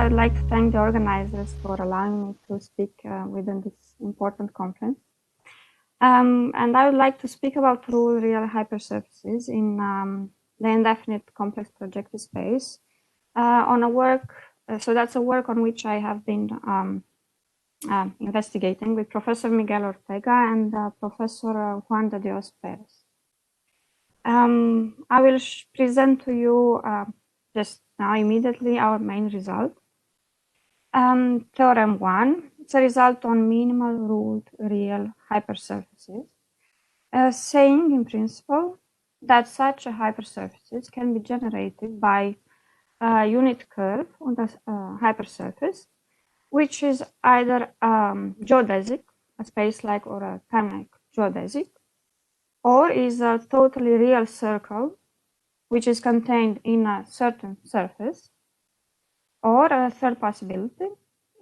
I would like to thank the organizers for allowing me to speak within this important conference. And I would like to speak about real hypersurfaces in the indefinite complex projective space on a work. So that's a work on which I have been investigating with Professor Miguel Ortega and Professor Juan de Dios Perez. I will present to you just now immediately our main result. Theorem 1, it's a result on minimal ruled real hypersurfaces, saying in principle that such a hypersurfaces can be generated by a unit curve on the hypersurface, which is either geodesic, a space-like or a time-like geodesic, or is a totally real circle, which is contained in a certain surface. Or a third possibility,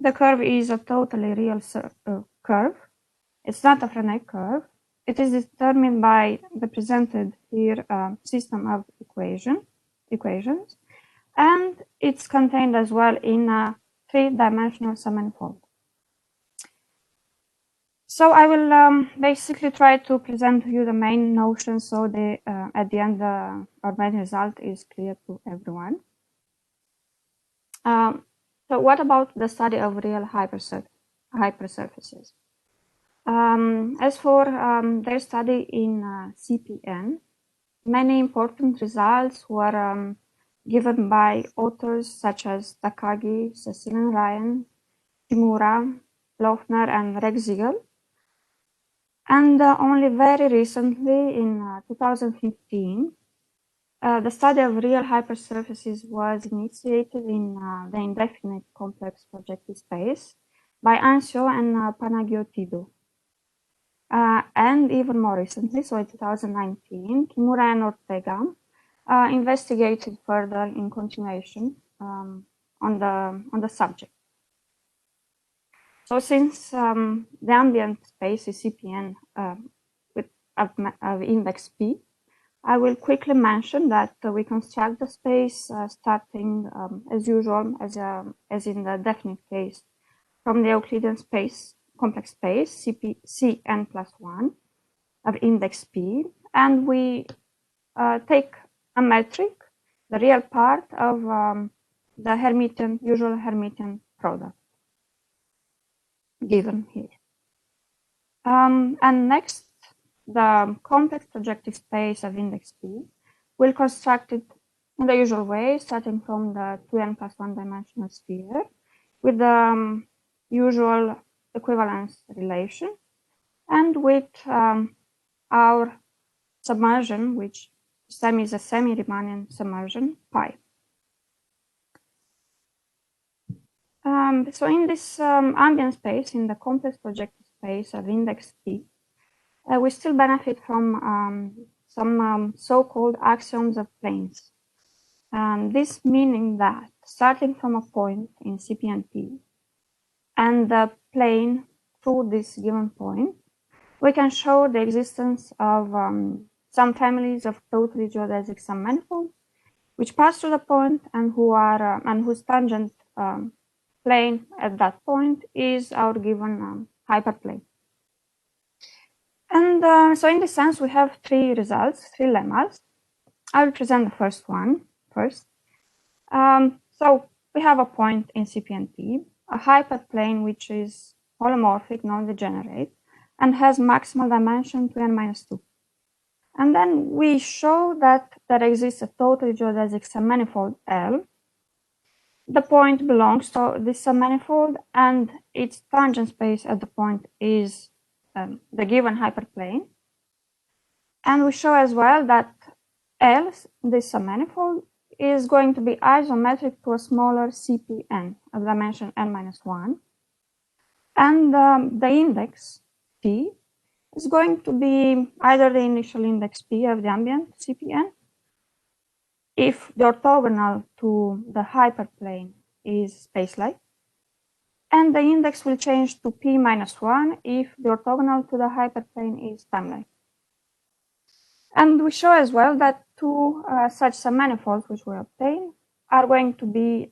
the curve is a totally real curve. It's not a finite curve. It is determined by the presented here system of equations, and it's contained as well in a three-dimensional submanifold. So I will basically try to present to you the main notion, so at the end our main result is clear to everyone. So what about the study of real hypersurfaces? As for their study in CPN, many important results were given by authors such as Takagi, Cecil and Ryan, Kimura, Lochner, and Rex Ziegel. And only very recently, in 2015, the study of real hypersurfaces was initiated in the indefinite complex projective space by Ancio and Panagiotidou. And even more recently, so in 2019, Kimura and Ortega investigated further in continuation on the subject. So since the ambient space is CPN with index P, I will quickly mention that we construct the space starting as usual, as in the definite case, from the Euclidean space, complex space, Cn plus 1 of index P, and we take a metric, the real part of the usual Hermitian product, given here. And next, the complex projective space of index P will construct it in the usual way, starting from the 2n plus 1 dimensional sphere with the usual equivalence relation and with our submersion, which this time is a semi-Riemannian submersion, pi. So in this ambient space, in the complex projective space of index P, we still benefit from some so-called axioms of planes. This meaning that starting from a point in CPNP and the plane through this given point, we can show the existence of some families of totally geodesic submanifolds which pass through the point and whose tangent plane at that point is our given hyperplane. And so in this sense, we have three results, three lemmas. I will present the first one first. So we have a point in CPNP, a hyperplane which is holomorphic, non-degenerate, and has maximal dimension 2n minus 2. And then we show that there exists a totally geodesic submanifold L. The point belongs to this submanifold, and its tangent space at the point is the given hyperplane. And we show as well that L, this submanifold, is going to be isometric to a smaller CPN of dimension n minus 1. And the index P is going to be either the initial index P of the ambient CPN, if the orthogonal to the hyperplane is spacelike, and the index will change to P minus 1 if the orthogonal to the hyperplane is timelike. And we show as well that two such submanifolds which we obtain are going to be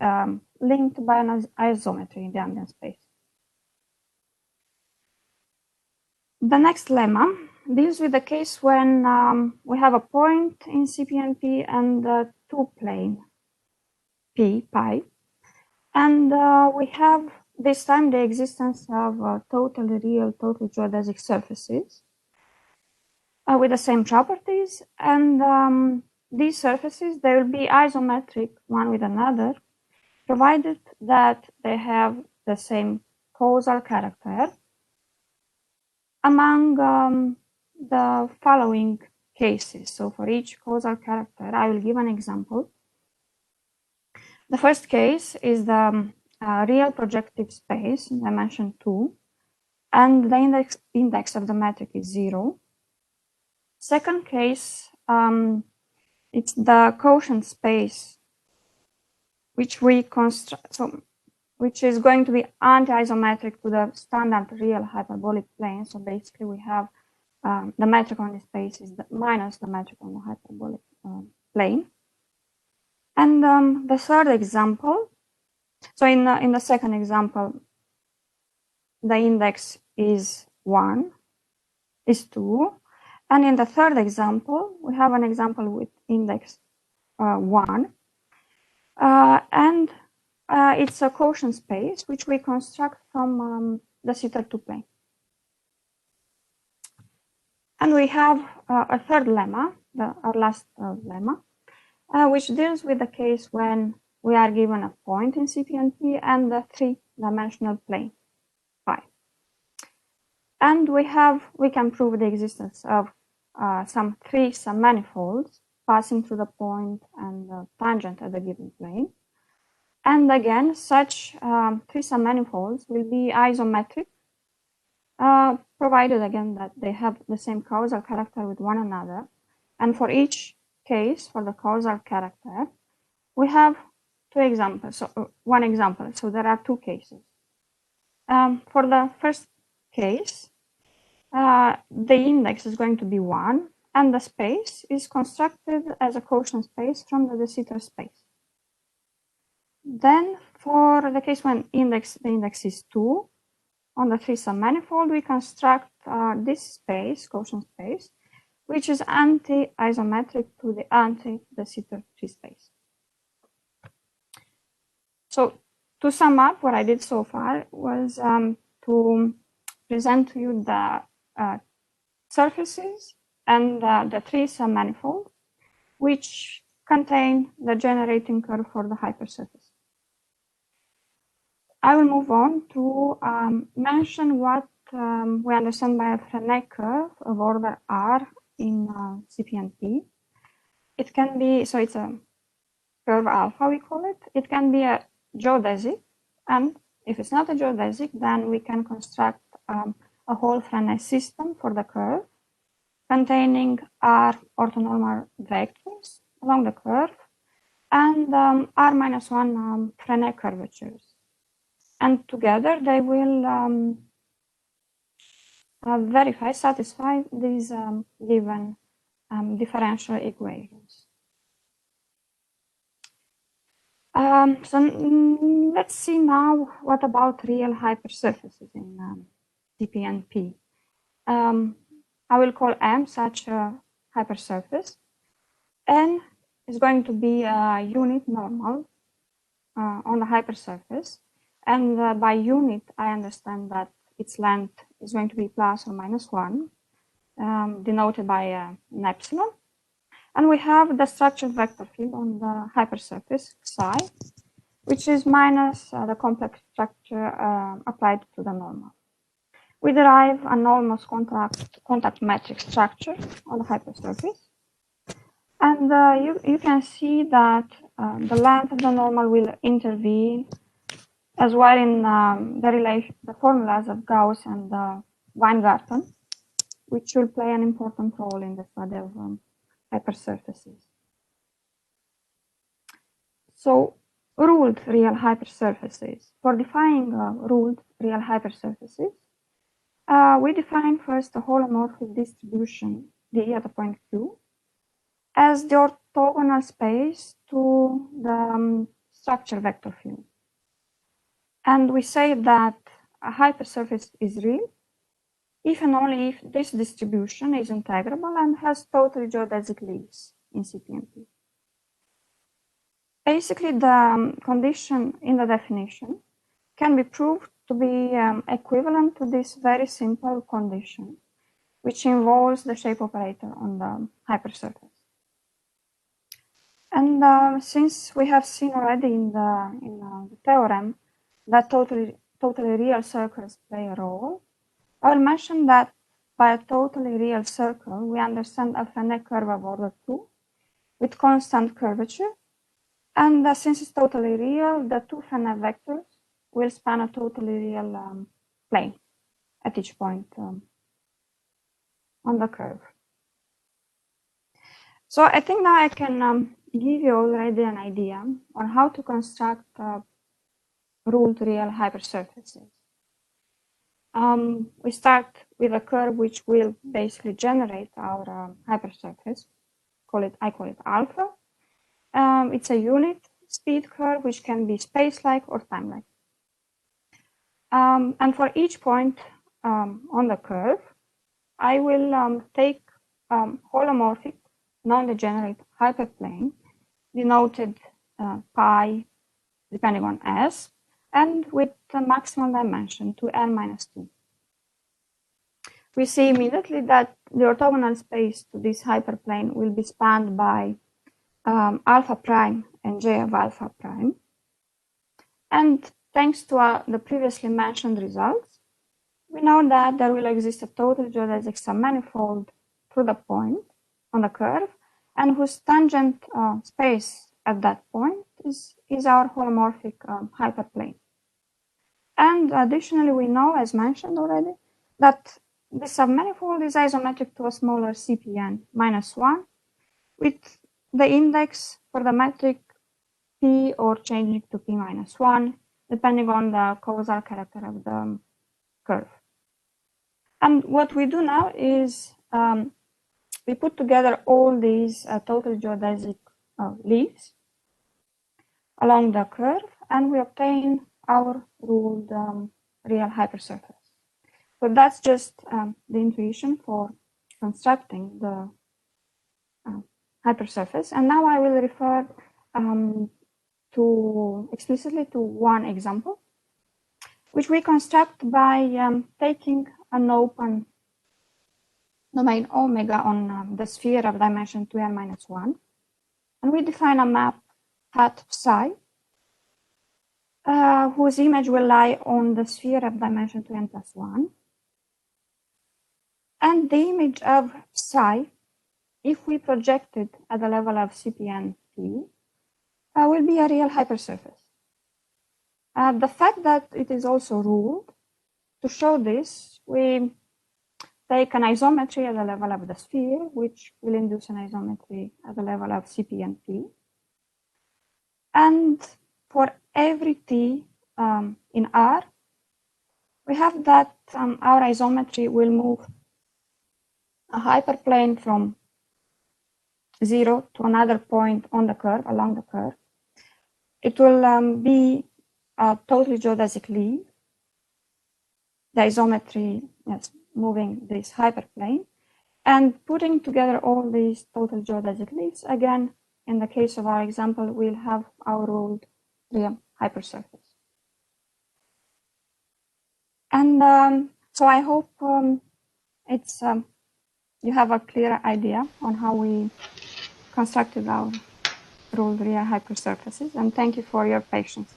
linked by an isometry in the ambient space. The next lemma deals with the case when we have a point in CPNP and a two-plane pi, and we have this time the existence of totally real, totally geodesic surfaces with the same properties, and these surfaces, they will be isometric one with another, provided that they have the same causal character among the following cases. So for each causal character, I will give an example. The first case is the real projective space in dimension 2, and the index of the metric is 0. Second case, it's the quotient space, which we construct, which is going to be anti-isometric to the standard real hyperbolic plane. So basically, we have the metric on the space is minus the metric on the hyperbolic plane. And the third example, so in the second example, the index is 2. And in the third example, we have an example with index 1. And it's a quotient space, which we construct from the theta2 plane. And we have a third lemma, our last lemma, which deals with the case when we are given a point in CPNP and the three-dimensional plane phi. And we can prove the existence of some three submanifolds passing through the point and the tangent at the given plane. And again, such three submanifolds will be isometric, provided again that they have the same causal character with one another. And for each case, for the causal character, we have two examples. So one example. So there are two cases. For the first case, the index is going to be 1, and the space is constructed as a quotient space from the de Sitter space. Then, for the case when the index is 2, on the three submanifold, we construct this space, quotient space, which is anti-isometric to the anti-de Sitter tree space. So, to sum up, what I did so far was to present to you the surfaces and the three submanifolds, which contain the generating curve for the hypersurface. I will move on to mention what we understand by a Frenet curve of order R in CPNP. It can be, so it's a curve alpha, we call it. It can be a geodesic, and if it's not a geodesic, then we can construct a whole Frenet system for the curve containing R orthonormal vectors along the curve and R-1 Frenet curvatures. And together they will satisfy these given differential equations. So let's see now what about real hypersurfaces in CPNP. I will call M such a hypersurface. N is going to be a unit normal on the hypersurface. And by unit, I understand that its length is going to be plus or minus 1, denoted by an epsilon. And we have the structured vector field on the hypersurface psi, which is minus the complex structure applied to the normal. We derive an almost contact metric structure on the hypersurface. And you can see that the length of the normal will intervene as well in the formulas of Gauss and Weingarten, which will play an important role in the study of hypersurfaces. So, ruled real hypersurfaces. For defining ruled real hypersurfaces, we define first a holomorphic distribution D at a point Q as the orthogonal space to the structure vector field. And we say that a hypersurface is real if and only if this distribution is integrable and has totally geodesic leaves in CPNP. Basically, the condition in the definition can be proved to be equivalent to this very simple condition, which involves the shape operator on the hypersurface. And since we have seen already in the theorem that totally real circles play a role, I will mention that by a totally real circle, we understand a finite curve of order 2 with constant curvature. And since it's totally real, the two finite vectors will span a totally real plane at each point on the curve. So I think now I can give you already an idea on how to construct ruled real hypersurfaces. We start with a curve which will basically generate our hypersurface. I call it alpha. It's a unit speed curve which can be space-like or time-like. And for each point on the curve, I will take holomorphic non-degenerate hyperplane denoted pi depending on s and with the maximal dimension to n minus 2. We see immediately that the orthogonal space to this hyperplane will be spanned by alpha prime and j of alpha prime. And thanks to the previously mentioned results, we know that there will exist a total geodesic submanifold through the point on the curve, and whose tangent space at that point is our holomorphic hyperplane. And additionally, we know, as mentioned already, that the submanifold is isometric to a smaller CPN minus 1, with the index for the metric p or changing to p minus 1, depending on the causal character of the curve. And what we do now is we put together all these total geodesic leaves along the curve, and we obtain our ruled real hypersurface. So that's just the intuition for constructing the hypersurface. And now I will refer explicitly to one example, which we construct by taking an open domain omega on the sphere of dimension 2n minus 1, and we define a map hat psi whose image will lie on the sphere of dimension 2n plus 1. And the image of psi, if we project it at the level of CPN P, will be a real hypersurface. The fact that it is also ruled, to show this, we take an isometry at the level of the sphere, which will induce an isometry at the level of CPN P. And for every t in R, we have that our isometry will move a hyperplane from 0 to another point on the curve, along the curve. It will be a totally geodesic leaf. The isometry is moving this hyperplane, and putting together all these total geodesic leaves, again, in the case of our example, we'll have our ruled real hypersurface. And so I hope you have a clear idea on how we constructed our ruled real hypersurfaces, and thank you for your patience.